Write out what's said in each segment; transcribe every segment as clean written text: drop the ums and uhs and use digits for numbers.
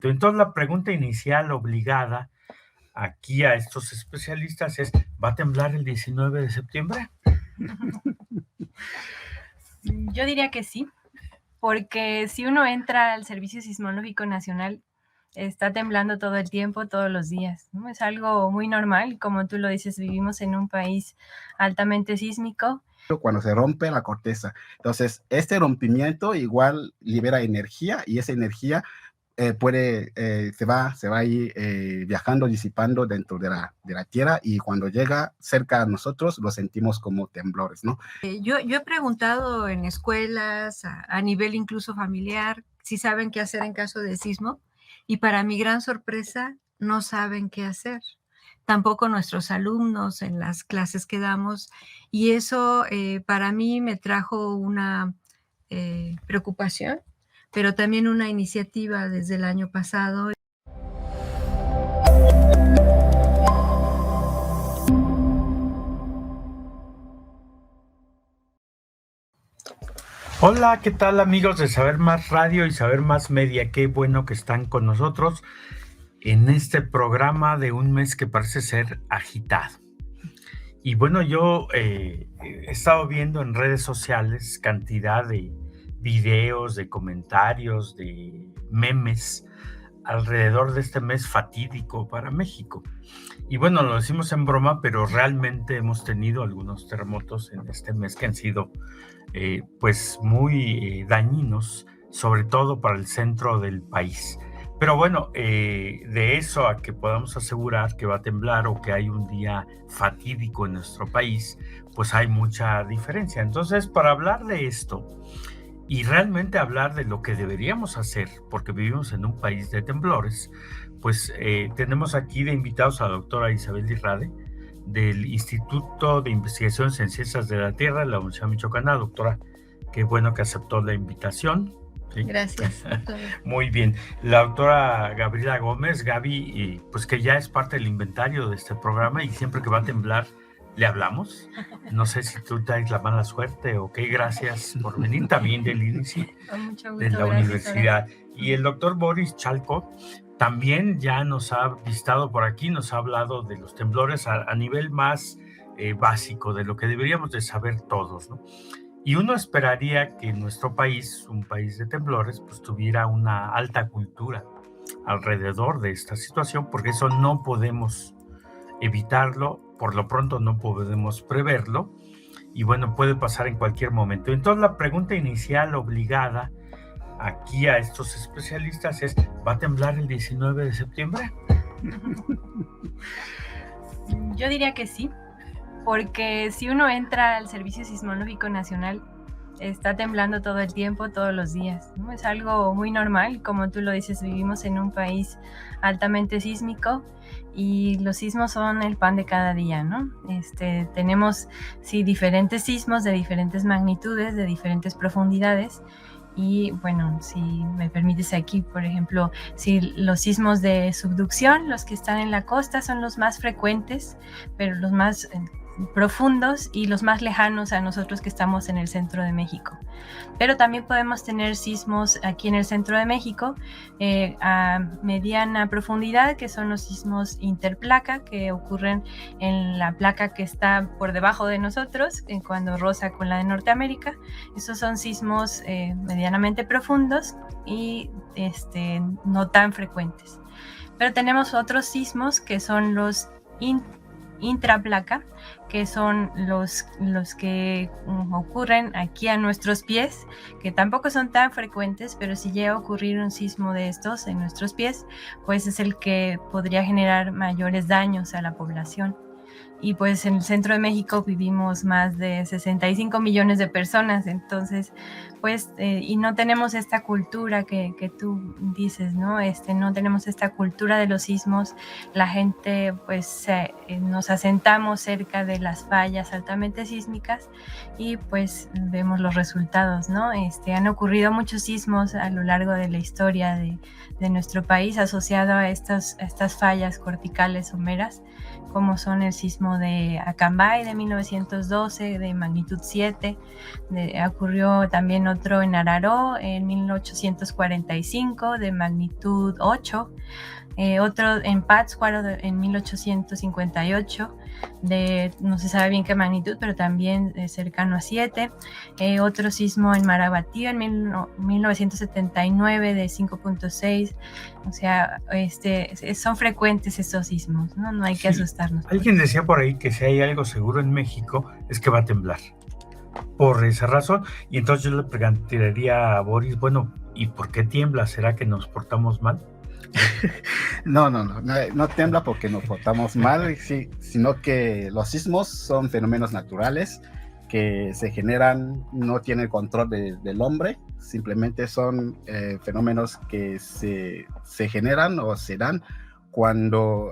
Entonces, la pregunta inicial obligada aquí a estos especialistas es, ¿va a temblar el 19 de septiembre? Yo diría que sí, porque si uno entra al Servicio Sismológico Nacional, está temblando todo el tiempo, todos los días, ¿no? Es algo muy normal, como tú lo dices, vivimos en un país altamente sísmico. Cuando se rompe la corteza. Entonces, este rompimiento igual libera energía y esa energía se va a ir viajando, disipando dentro de la tierra y cuando llega cerca a nosotros lo sentimos como temblores, ¿no? Yo he preguntado en escuelas, a nivel incluso familiar, si saben qué hacer en caso de sismo y para mi gran sorpresa no saben qué hacer. Tampoco nuestros alumnos en las clases que damos y eso para mí me trajo una preocupación, pero también una iniciativa desde el año pasado. Hola, ¿qué tal amigos de Saber Más Radio y Saber Más Media? Qué bueno que están con nosotros en este programa de un mes que parece ser agitado. Y bueno, yo he estado viendo en redes sociales cantidad de videos, de comentarios, de memes alrededor de este mes fatídico para México. Y bueno, lo decimos en broma, pero realmente hemos tenido algunos terremotos en este mes que han sido pues muy dañinos, sobre todo para el centro del país. Pero bueno, de eso a que podamos asegurar que va a temblar o que hay un día fatídico en nuestro país, pues hay mucha diferencia. Entonces, para hablar de esto y realmente hablar de lo que deberíamos hacer, porque vivimos en un país de temblores, pues tenemos aquí de invitados a la doctora Isabel Irrade, del Instituto de Investigaciones en Ciencias de la Tierra de la Universidad Michoacana. Doctora, qué bueno que aceptó la invitación. ¿Sí? Gracias. Muy bien. La doctora Gabriela Gómez, Gaby, pues que ya es parte del inventario de este programa y siempre que va a temblar le hablamos. No sé si tú traes la mala suerte o qué. Gracias por venir también del INSI de la universidad. Y el doctor Boris Chalko también ya nos ha visitado por aquí, nos ha hablado de los temblores a nivel más básico, de lo que deberíamos de saber todos, ¿no? Y uno esperaría que nuestro país, un país de temblores, pues tuviera una alta cultura alrededor de esta situación, porque eso no podemos evitarlo, por lo pronto no podemos preverlo, y bueno, puede pasar en cualquier momento. Entonces la pregunta inicial obligada aquí a estos especialistas es, ¿va a temblar el 19 de septiembre? Yo diría que sí, porque si uno entra al Servicio Sismológico Nacional, está temblando todo el tiempo, todos los días, ¿no? Es algo muy normal, como tú lo dices, vivimos en un país altamente sísmico y los sismos son el pan de cada día, ¿no? Tenemos, sí, diferentes sismos de diferentes magnitudes, de diferentes profundidades. Y bueno, si me permites aquí, por ejemplo, si los sismos de subducción, los que están en la costa, son los más frecuentes, pero los más profundos y los más lejanos a nosotros que estamos en el centro de México. Pero también podemos tener sismos aquí en el centro de México a mediana profundidad, que son los sismos interplaca, que ocurren en la placa que está por debajo de nosotros, cuando roza con la de Norteamérica. Esos son sismos medianamente profundos y no tan frecuentes. Pero tenemos otros sismos que son los intraplaca, que son los que ocurren aquí a nuestros pies, que tampoco son tan frecuentes, pero si llega a ocurrir un sismo de estos en nuestros pies, pues es el que podría generar mayores daños a la población. Y pues en el centro de México vivimos más de 65 millones de personas, entonces pues y no tenemos esta cultura que tú dices, ¿no? No tenemos esta cultura de los sismos. La gente pues nos asentamos cerca de las fallas altamente sísmicas y pues vemos los resultados, ¿no? Han ocurrido muchos sismos a lo largo de la historia de nuestro país asociado a estas fallas corticales someras, como son el sismo sismo de Acambay de 1912 de magnitud 7. Ocurrió también otro en Araró en 1845 de magnitud 8. Otro en Pátzcuaro en 1858 no se sabe bien qué magnitud, pero también cercano a 7. Otro sismo en Marabatío en 1979 de 5.6. O sea, son frecuentes estos sismos, ¿no? No hay que asustarnos. Alguien decía por ahí que si hay algo seguro en México es que va a temblar. Por esa razón, y entonces yo le preguntaría a Boris, bueno, ¿y por qué tiembla? ¿Será que nos portamos mal? No tiembla porque nos portamos mal, sí, sino que los sismos son fenómenos naturales que se generan, no tienen control del hombre, simplemente son fenómenos que se generan o se dan cuando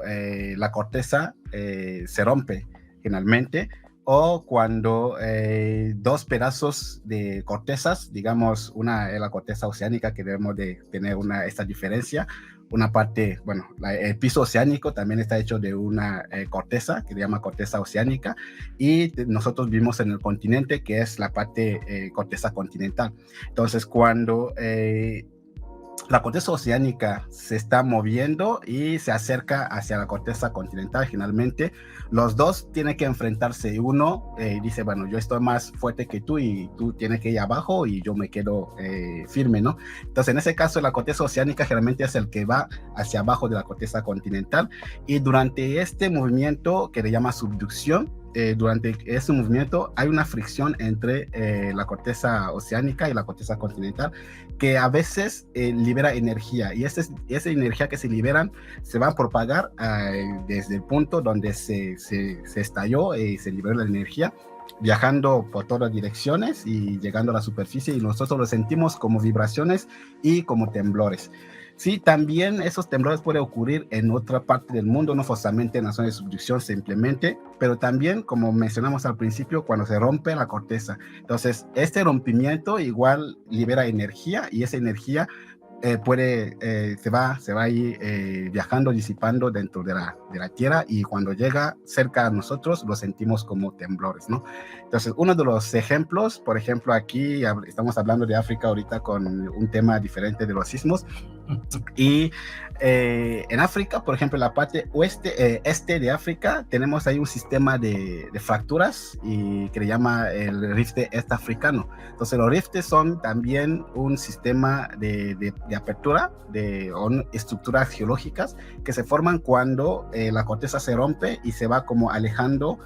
la corteza se rompe, generalmente, o cuando dos pedazos de cortezas, digamos, una es la corteza oceánica, que debemos de tener esta diferencia. Una parte, bueno, el piso oceánico también está hecho de una corteza que se llama corteza oceánica, y nosotros vivimos en el continente, que es la parte corteza continental. Entonces, cuando la corteza oceánica se está moviendo y se acerca hacia la corteza continental, generalmente los dos tienen que enfrentarse, y uno dice, bueno, yo estoy más fuerte que tú y tú tienes que ir abajo y yo me quedo firme, ¿no? Entonces, en ese caso, la corteza oceánica generalmente es el que va hacia abajo de la corteza continental, y durante este movimiento que le llama subducción, durante ese movimiento hay una fricción entre la corteza oceánica y la corteza continental, que a veces libera energía, y esa energía que se liberan se va a propagar desde el punto donde se estalló y se liberó la energía, viajando por todas direcciones y llegando a la superficie, y nosotros lo sentimos como vibraciones y como temblores. Sí, también esos temblores pueden ocurrir en otra parte del mundo, no forzosamente en la zona de subducción simplemente, pero también, como mencionamos al principio, cuando se rompe la corteza. Entonces, este rompimiento igual libera energía, y esa energía se va a ir viajando, disipando dentro de la Tierra, y cuando llega cerca a nosotros lo sentimos como temblores, ¿no? Entonces, uno de los ejemplos, por ejemplo, aquí estamos hablando de África ahorita con un tema diferente de los sismos, y en África, por ejemplo, en la parte este de África, tenemos ahí un sistema de fracturas y que le llama el rift este africano. Entonces, los rifts son también un sistema de apertura o estructuras geológicas que se forman cuando la corteza se rompe y se va como alejando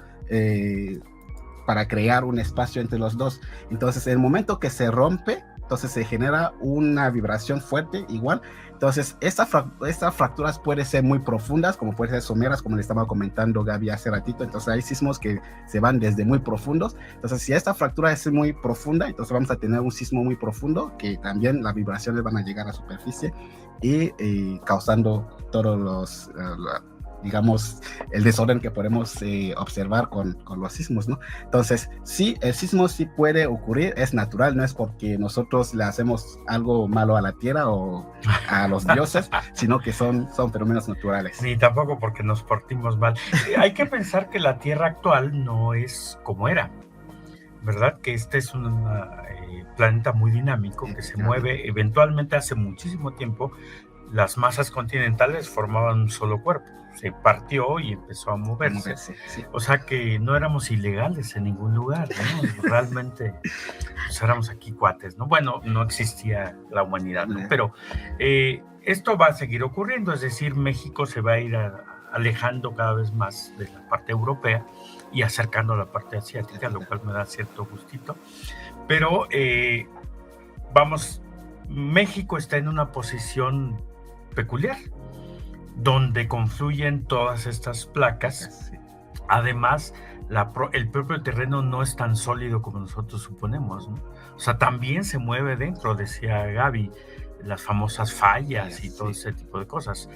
para crear un espacio entre los dos. Entonces, en el momento que se rompe, entonces se genera una vibración fuerte igual. Entonces, estas fracturas pueden ser muy profundas, como pueden ser someras, como le estaba comentando Gaby hace ratito. Entonces, hay sismos que se van desde muy profundos. Entonces, si esta fractura es muy profunda, entonces vamos a tener un sismo muy profundo, que también las vibraciones van a llegar a la superficie y causando todos los... digamos, el desorden que podemos observar con los sismos, ¿no? Entonces, sí, el sismo sí puede ocurrir, es natural, no es porque nosotros le hacemos algo malo a la Tierra o a los dioses, sino que son fenómenos naturales. Ni tampoco porque nos portimos mal. Hay que pensar que la Tierra actual no es como era, ¿verdad? Que este es un planeta muy dinámico, que se mueve. Eventualmente, hace muchísimo tiempo, las masas continentales formaban un solo cuerpo. Se partió y empezó a moverse. Sí. O sea que no éramos ilegales en ningún lugar, ¿no? Realmente pues éramos aquí cuates, ¿no? Bueno, no existía la humanidad, ¿no? Pero esto va a seguir ocurriendo, es decir, México se va a ir alejando cada vez más de la parte europea y acercando a la parte asiática, lo cual me da cierto gustito. Pero México está en una posición peculiar, donde confluyen todas estas placas. Además, el propio terreno no es tan sólido como nosotros suponemos, ¿no? O sea, también se mueve dentro, decía Gaby, las famosas fallas y todo ese tipo de cosas.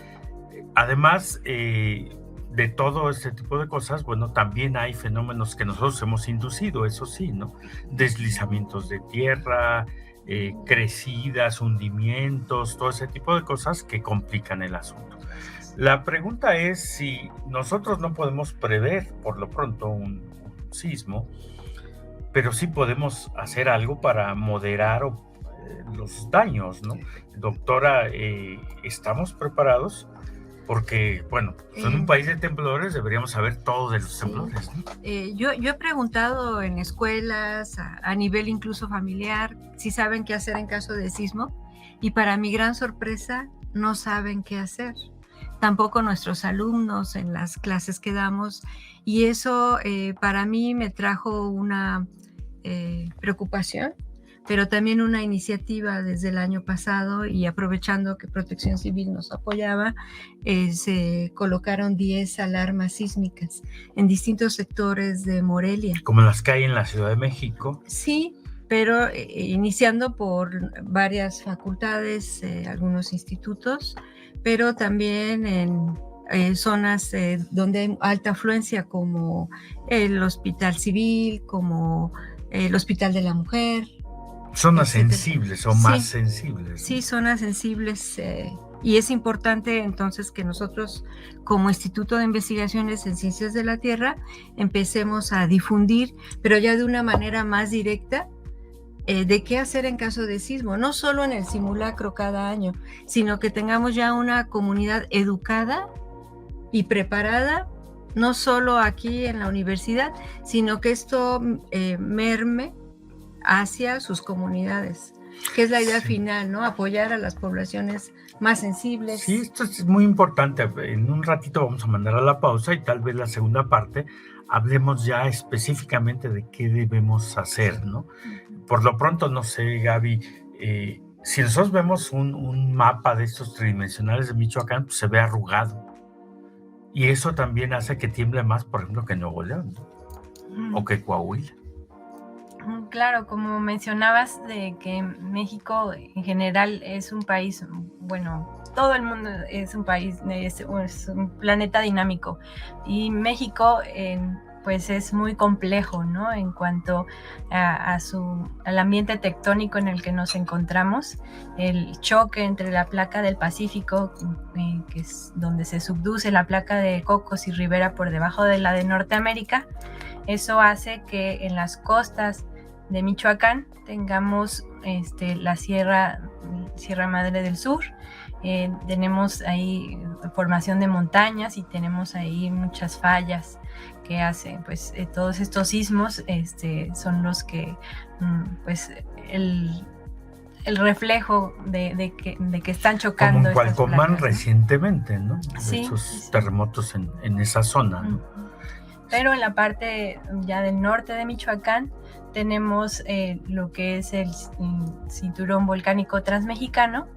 Además de todo este tipo de cosas, bueno, también hay fenómenos que nosotros hemos inducido, eso sí, ¿no? Deslizamientos de tierra, crecidas, hundimientos, todo ese tipo de cosas que complican el asunto. La pregunta es si nosotros no podemos prever por lo pronto un sismo, pero sí podemos hacer algo para moderar los daños, ¿no? Doctora, ¿estamos preparados? Porque, bueno, pues en un país de temblores deberíamos saber todo de los temblores, ¿no? Yo he preguntado en escuelas, a nivel incluso familiar, si saben qué hacer en caso de sismo, y para mi gran sorpresa, no saben qué hacer. Tampoco nuestros alumnos en las clases que damos, y eso para mí me trajo una preocupación, pero también una iniciativa desde el año pasado, y aprovechando que Protección Civil nos apoyaba, se colocaron 10 alarmas sísmicas en distintos sectores de Morelia. Como las que hay en la Ciudad de México. Sí, pero iniciando por varias facultades, algunos institutos, pero también en zonas donde hay alta afluencia, como el Hospital Civil, como el Hospital de la Mujer. Zonas sensibles o sí, más sensibles, ¿no? Sí, zonas sensibles. Y es importante entonces que nosotros, como Instituto de Investigaciones en Ciencias de la Tierra, empecemos a difundir, pero ya de una manera más directa, de qué hacer en caso de sismo, no solo en el simulacro cada año, sino que tengamos ya una comunidad educada y preparada, no solo aquí en la universidad, sino que esto merme hacia sus comunidades, que es la idea final, ¿no? Apoyar a las poblaciones más sensibles. Sí, esto es muy importante. En un ratito vamos a mandar a la pausa y tal vez la segunda parte hablemos ya específicamente de qué debemos hacer, ¿no? Por lo pronto, no sé, Gaby, si nosotros vemos un mapa de estos tridimensionales de Michoacán, pues se ve arrugado. Y eso también hace que tiemble más, por ejemplo, que Nuevo León, ¿no? O que Coahuila. Claro, como mencionabas, de que México en general es un país, bueno, todo el mundo es un país, es un planeta dinámico, y México pues es muy complejo, ¿no? En cuanto al ambiente tectónico en el que nos encontramos, el choque entre la placa del Pacífico, que es donde se subduce la placa de Cocos y Rivera por debajo de la de Norteamérica, eso hace que en las costas de Michoacán tengamos la Sierra Madre del Sur. Tenemos ahí formación de montañas y tenemos ahí muchas fallas que hacen, pues todos estos sismos son los que pues el reflejo de que están chocando. Como en Cualcomán recientemente, ¿no? Sí, esos terremotos en esa zona, ¿no? Pero en la parte ya del norte de Michoacán tenemos lo que es el cinturón volcánico transmexicano,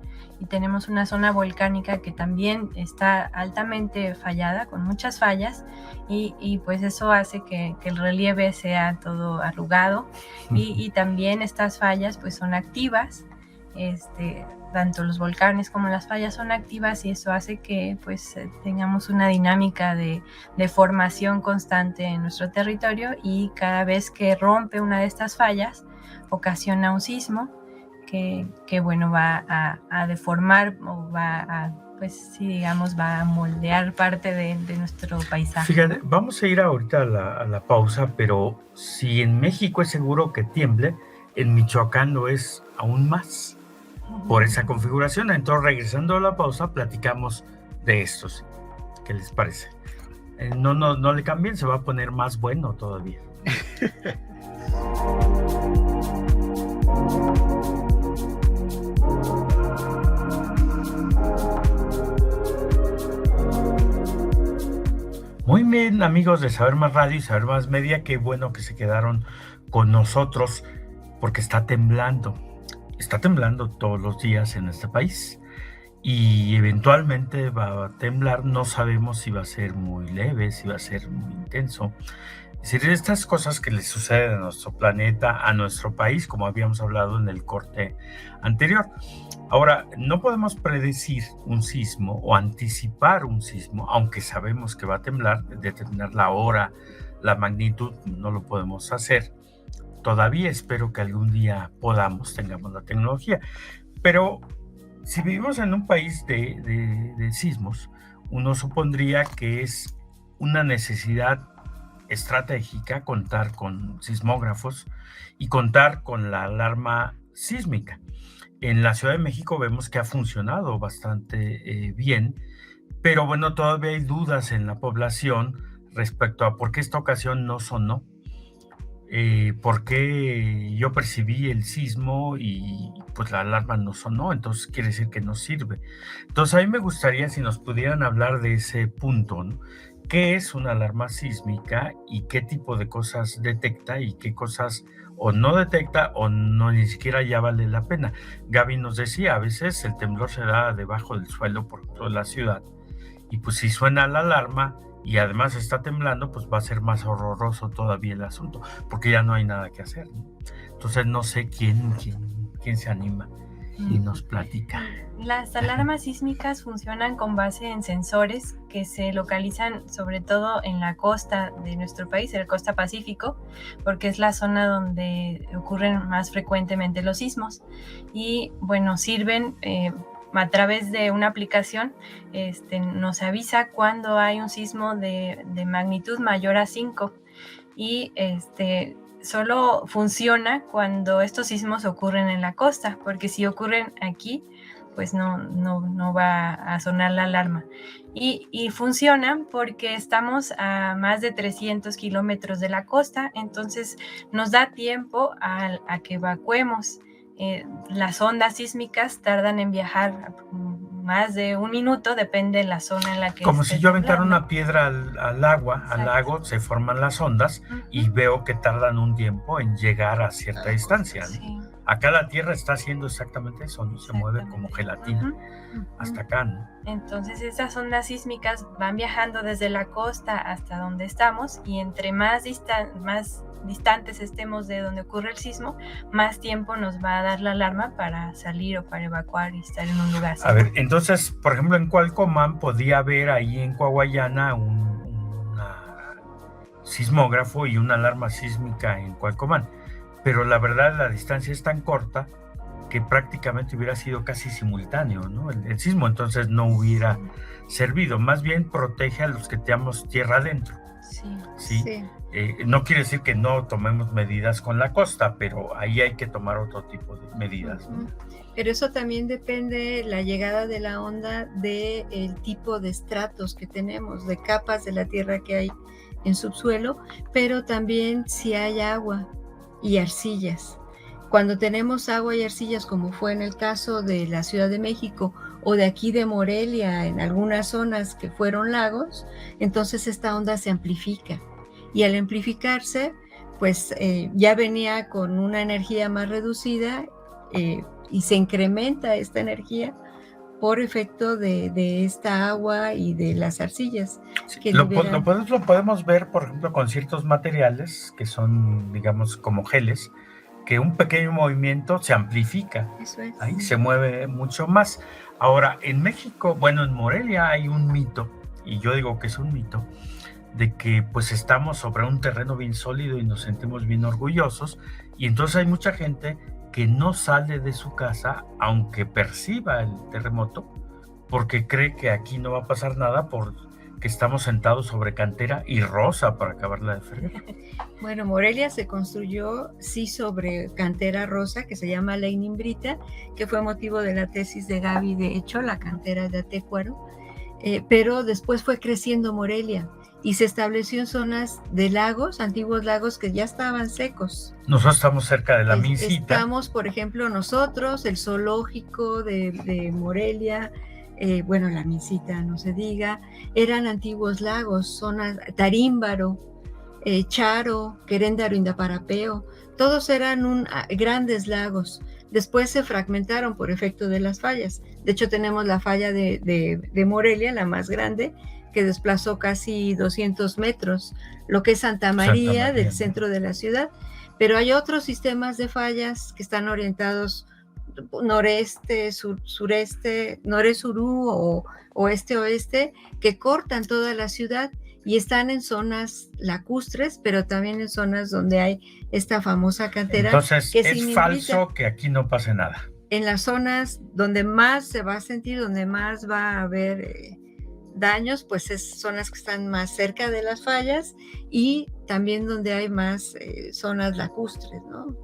y tenemos una zona volcánica que también está altamente fallada, con muchas fallas, y pues eso hace que el relieve sea todo arrugado, y también estas fallas pues son activas, tanto los volcanes como las fallas son activas, y eso hace que pues tengamos una dinámica de formación constante en nuestro territorio, y cada vez que rompe una de estas fallas ocasiona un sismo que bueno, va a deformar, o va a, pues sí, digamos, va a moldear parte de nuestro paisaje. Fíjate, vamos a ir ahorita a la pausa, pero si en México es seguro que tiemble, en Michoacán lo es aún más por esa configuración. Entonces, regresando a la pausa, platicamos de estos. ¿Qué les parece? No le cambien, se va a poner más bueno todavía. Muy bien, amigos de Saber Más Radio y Saber Más Media, qué bueno que se quedaron con nosotros, porque está temblando todos los días en este país, y eventualmente va a temblar. No sabemos si va a ser muy leve, si va a ser muy intenso. Es decir, estas cosas que le suceden a nuestro planeta, a nuestro país, como habíamos hablado en el corte anterior. Ahora, no podemos predecir un sismo o anticipar un sismo, aunque sabemos que va a temblar. Determinar la hora, la magnitud, no lo podemos hacer. Todavía espero que algún día tengamos la tecnología. Pero si vivimos en un país de sismos, uno supondría que es una necesidad estratégica contar con sismógrafos y contar con la alarma sísmica. En la Ciudad de México vemos que ha funcionado bastante bien, pero bueno, todavía hay dudas en la población respecto a por qué esta ocasión no sonó, por qué yo percibí el sismo y pues la alarma no sonó, entonces quiere decir que no sirve. Entonces a mí me gustaría si nos pudieran hablar de ese punto, ¿no? ¿Qué es una alarma sísmica y qué tipo de cosas detecta y qué cosas o no detecta o no ni siquiera ya vale la pena? Gaby nos decía, a veces el temblor se da debajo del suelo por toda la ciudad y pues si suena la alarma y además está temblando, pues va a ser más horroroso todavía el asunto, porque ya no hay nada que hacer, ¿no? Entonces no sé quién se anima y nos platica. Las alarmas sísmicas funcionan con base en sensores que se localizan sobre todo en la costa de nuestro país, en la costa Pacífico, porque es la zona donde ocurren más frecuentemente los sismos. Y bueno, sirven a través de una aplicación, nos avisa cuando hay un sismo de magnitud mayor a 5 y solo funciona cuando estos sismos ocurren en la costa, porque si ocurren aquí, pues no va a sonar la alarma. Y funciona porque estamos a más de 300 kilómetros de la costa, entonces nos da tiempo a que evacuemos. Las ondas sísmicas tardan en viajar más de 1 minuto, depende de la zona en la que como esté si yo aventara temblando. una piedra al agua, Exacto. al lago, se forman las ondas y veo que tardan un tiempo en llegar a cierta distancia, ¿no? Sí. Acá la Tierra está haciendo exactamente eso, ¿no? Se mueve como gelatina hasta acá, ¿no? Entonces esas ondas sísmicas van viajando desde la costa hasta donde estamos y entre más distantes estemos de donde ocurre el sismo, más tiempo nos va a dar la alarma para salir o para evacuar y estar en un lugar seguro. A ver, entonces, por ejemplo, en Cualcomán podía haber ahí en Coahuayana un sismógrafo y una alarma sísmica en Cualcomán, pero la verdad la distancia es tan corta que prácticamente hubiera sido casi simultáneo, ¿no? El sismo, entonces no hubiera servido, más bien protege a los que tenemos tierra adentro. Sí. No quiere decir que no tomemos medidas con la costa, pero ahí hay que tomar otro tipo de medidas, ¿no? Pero eso también depende la llegada de la onda del tipo de estratos que tenemos, de capas de la tierra que hay en subsuelo, pero también si hay agua y arcillas. Cuando tenemos agua y arcillas, como fue en el caso de la Ciudad de México o de aquí de Morelia, en algunas zonas que fueron lagos, entonces esta onda se amplifica. Y al amplificarse, pues ya venía con una energía más reducida y se incrementa esta energía por efecto de esta agua y de las arcillas. Que lo podemos ver, por ejemplo, con ciertos materiales que son, digamos, como geles, que un pequeño movimiento se amplifica. Eso es. Ahí se mueve mucho más. Ahora, en México, bueno, en Morelia hay un mito, y yo digo que es un mito, de que pues estamos sobre un terreno bien sólido y nos sentimos bien orgullosos, y entonces hay mucha gente que no sale de su casa aunque perciba el terremoto, porque cree que aquí no va a pasar nada porque estamos sentados sobre cantera y rosa, para acabarla de fregar. Bueno, Morelia se construyó sí sobre cantera rosa, que se llama la Inimbrita, que fue motivo de la tesis de Gaby, de hecho, la cantera de Atécuaro, pero después fue creciendo Morelia y se estableció en zonas de lagos, antiguos lagos que ya estaban secos. Nosotros estamos cerca de la Mincita. Estamos, por ejemplo, nosotros, el zoológico de Morelia, bueno, la Mincita, no se diga, eran antiguos lagos, zonas, Tarímbaro, Charo, Queréndaro, Indaparapeo, todos eran grandes lagos. Después se fragmentaron por efecto de las fallas. De hecho, tenemos la falla de Morelia, la más grande, que desplazó casi 200 metros, lo que es Santa María, del centro de la ciudad. Pero hay otros sistemas de fallas que están orientados noreste, sureste, noreste-surú o oeste-oeste, que cortan toda la ciudad y están en zonas lacustres, pero también en zonas donde hay esta famosa cantera. Entonces, que es falso que aquí no pase nada. En las zonas donde más se va a sentir, donde más va a haber daños, pues son las que están más cerca de las fallas y también donde hay más zonas lacustres, ¿no?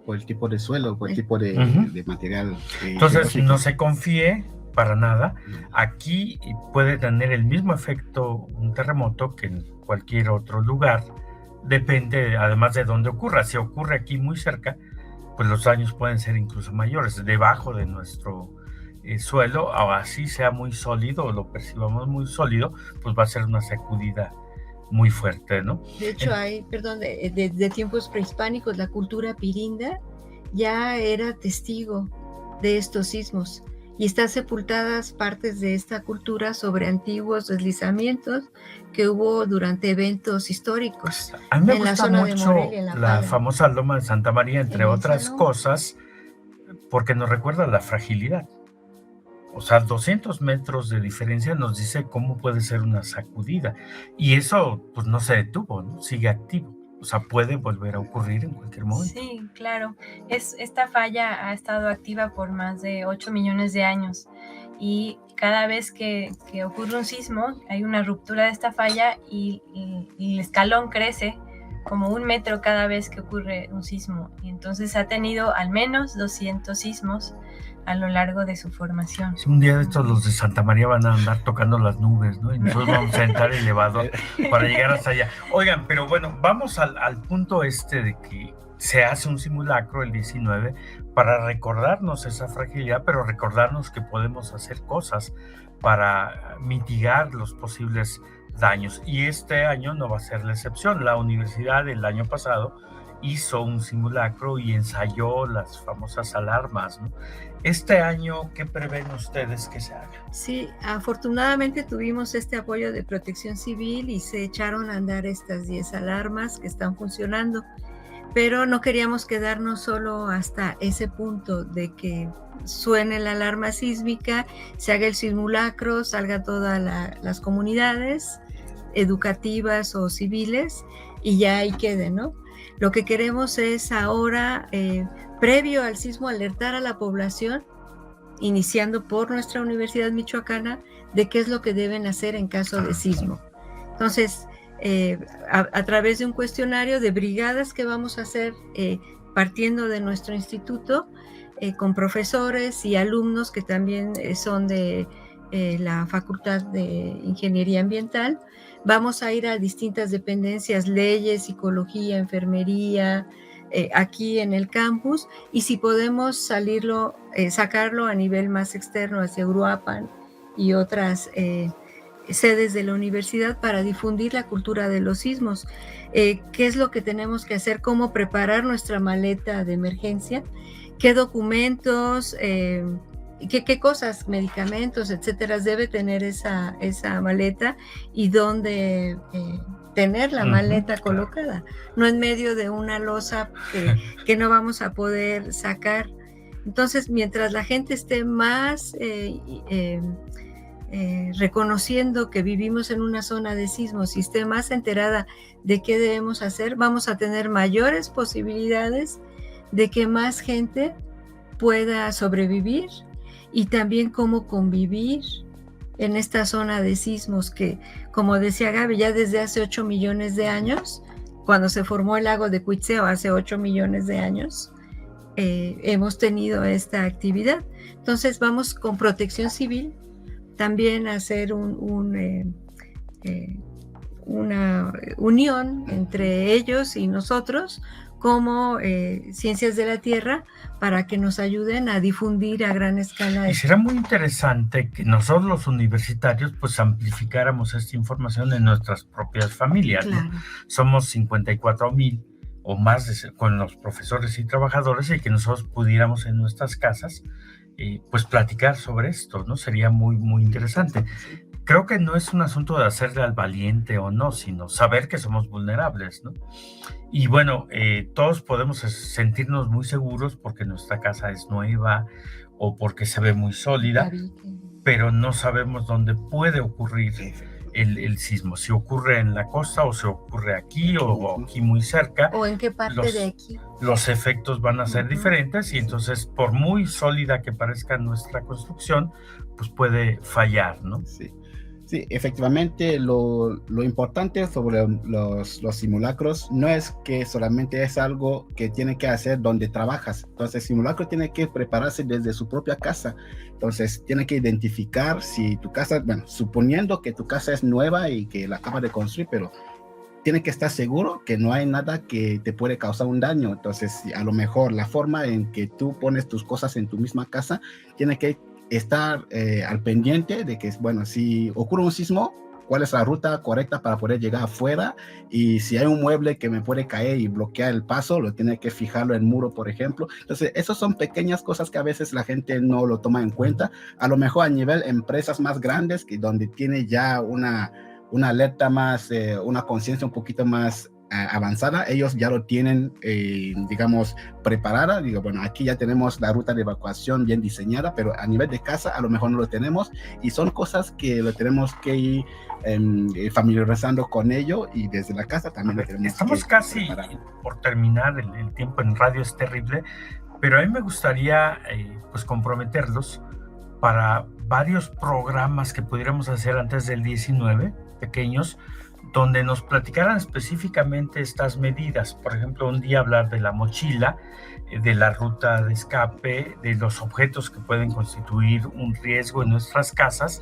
Por el tipo de suelo, por el tipo de material. Entonces, geológico. no se confíe para nada. Aquí puede tener el mismo efecto un terremoto que en cualquier otro lugar. Depende, además, de dónde ocurra. Si ocurre aquí muy cerca, pues los daños pueden ser incluso mayores. Debajo de nuestro suelo, o así sea muy sólido o lo percibamos muy sólido, pues va a ser una sacudida muy fuerte, ¿no? De hecho, de tiempos prehispánicos, la cultura pirinda ya era testigo de estos sismos y están sepultadas partes de esta cultura sobre antiguos deslizamientos que hubo durante eventos históricos. A mí me en la gusta zona de mucho Morelia, en La la Pala. famosa Loma de Santa María, entre En otras esa loma. cosas, porque nos recuerda la fragilidad. O sea, 200 metros de diferencia nos dice cómo puede ser una sacudida. Y eso, pues, no se detuvo, ¿no? Sigue activo. O sea, puede volver a ocurrir en cualquier momento. Sí, claro. Esta falla ha estado activa por más de 8 millones de años y cada vez que ocurre un sismo hay una ruptura de esta falla y el escalón crece como 1 metro cada vez que ocurre un sismo. Y entonces ha tenido al menos 200 sismos a lo largo de su formación. Un día de estos los de Santa María van a andar tocando las nubes, ¿no? Y nosotros vamos a entrar el elevador para llegar hasta allá. Oigan, pero bueno, vamos al punto de que se hace un simulacro el 19 para recordarnos esa fragilidad, pero recordarnos que podemos hacer cosas para mitigar los posibles daños. Y este año no va a ser la excepción. La universidad el año pasado hizo un simulacro y ensayó las famosas alarmas, ¿no? Este año, ¿qué prevén ustedes que se haga? Sí, afortunadamente tuvimos este apoyo de Protección Civil y se echaron a andar estas 10 alarmas que están funcionando, pero no queríamos quedarnos solo hasta ese punto de que suene la alarma sísmica, se haga el simulacro, salga todas las comunidades educativas o civiles y ya ahí quede, ¿no? Lo que queremos es ahora, previo al sismo, alertar a la población, iniciando por nuestra Universidad Michoacana, de qué es lo que deben hacer en caso de sismo. Entonces, a través de un cuestionario de brigadas que vamos a hacer partiendo de nuestro instituto, con profesores y alumnos que también son de la Facultad de Ingeniería Ambiental, vamos a ir a distintas dependencias, leyes, psicología, enfermería, aquí en el campus, y si podemos sacarlo a nivel más externo hacia Uruapan y otras sedes de la universidad para difundir la cultura de los sismos. ¿Qué es lo que tenemos que hacer? ¿Cómo preparar nuestra maleta de emergencia? ¿Qué documentos, qué cosas, medicamentos, etcétera, debe tener esa maleta y dónde tener la maleta colocada? No en medio de una losa que no vamos a poder sacar. Entonces, mientras la gente esté más reconociendo que vivimos en una zona de sismos y esté más enterada de qué debemos hacer, vamos a tener mayores posibilidades de que más gente pueda sobrevivir y también cómo convivir en esta zona de sismos que, como decía Gaby, ya desde hace 8 millones de años, cuando se formó el lago de Cuitzeo hace 8 millones de años, hemos tenido esta actividad. Entonces vamos con Protección Civil también a hacer una unión entre ellos y nosotros como Ciencias de la Tierra para que nos ayuden a difundir a gran escala. Y será muy interesante que nosotros los universitarios pues amplificáramos esta información en nuestras propias familias, Claro. ¿no? Somos 54,000 o más con los profesores y trabajadores y que nosotros pudiéramos en nuestras casas pues platicar sobre esto, ¿no? Sería muy, muy interesante. Creo que no es un asunto de hacerle al valiente o no, sino saber que somos vulnerables, ¿no? Y bueno, todos podemos sentirnos muy seguros porque nuestra casa es nueva o porque se ve muy sólida, pero no sabemos dónde puede ocurrir el sismo, si ocurre en la costa o si ocurre aquí o aquí muy cerca. O en qué parte de aquí. Los efectos van a ser diferentes y entonces por muy sólida que parezca nuestra construcción, pues puede fallar, ¿no? Sí. Sí, efectivamente, lo importante sobre los simulacros no es que solamente es algo que tiene que hacer donde trabajas. Entonces, el simulacro tiene que prepararse desde su propia casa. Entonces, tiene que identificar si tu casa, bueno, suponiendo que tu casa es nueva y que la acabas de construir, pero tiene que estar seguro que no hay nada que te puede causar un daño. Entonces, a lo mejor la forma en que tú pones tus cosas en tu misma casa tiene que estar al pendiente de que, bueno, si ocurre un sismo, cuál es la ruta correcta para poder llegar afuera, y si hay un mueble que me puede caer y bloquear el paso, lo tiene que fijarlo en el muro, por ejemplo. Entonces, esas son pequeñas cosas que a veces la gente no lo toma en cuenta. A lo mejor a nivel empresas más grandes, que donde tiene ya una alerta más, una conciencia un poquito más avanzada, ellos ya lo tienen, digamos, preparada. Digo, bueno, aquí ya tenemos la ruta de evacuación bien diseñada, pero a nivel de casa a lo mejor no lo tenemos, y son cosas que lo tenemos que ir familiarizando con ello, y desde la casa también lo tenemos. Estamos casi por terminar, el tiempo en radio es terrible, pero a mí me gustaría pues comprometerlos para varios programas que pudiéramos hacer antes del 19, pequeños, donde nos platicaran específicamente estas medidas. Por ejemplo, un día hablar de la mochila, de la ruta de escape, de los objetos que pueden constituir un riesgo en nuestras casas,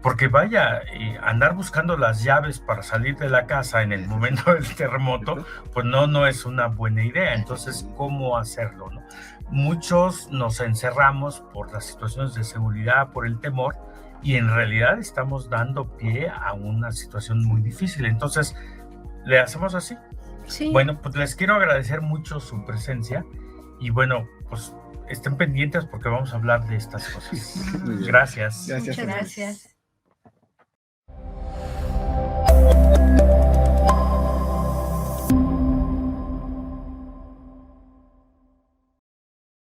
porque vaya, andar buscando las llaves para salir de la casa en el momento del terremoto, pues no es una buena idea. Entonces, ¿cómo hacerlo, no? Muchos nos encerramos por las situaciones de seguridad, por el temor, y en realidad estamos dando pie a una situación muy difícil. Entonces, ¿le hacemos así? Sí. Bueno, pues les quiero agradecer mucho su presencia, y bueno, pues estén pendientes porque vamos a hablar de estas cosas. Gracias. Gracias. Muchas gracias.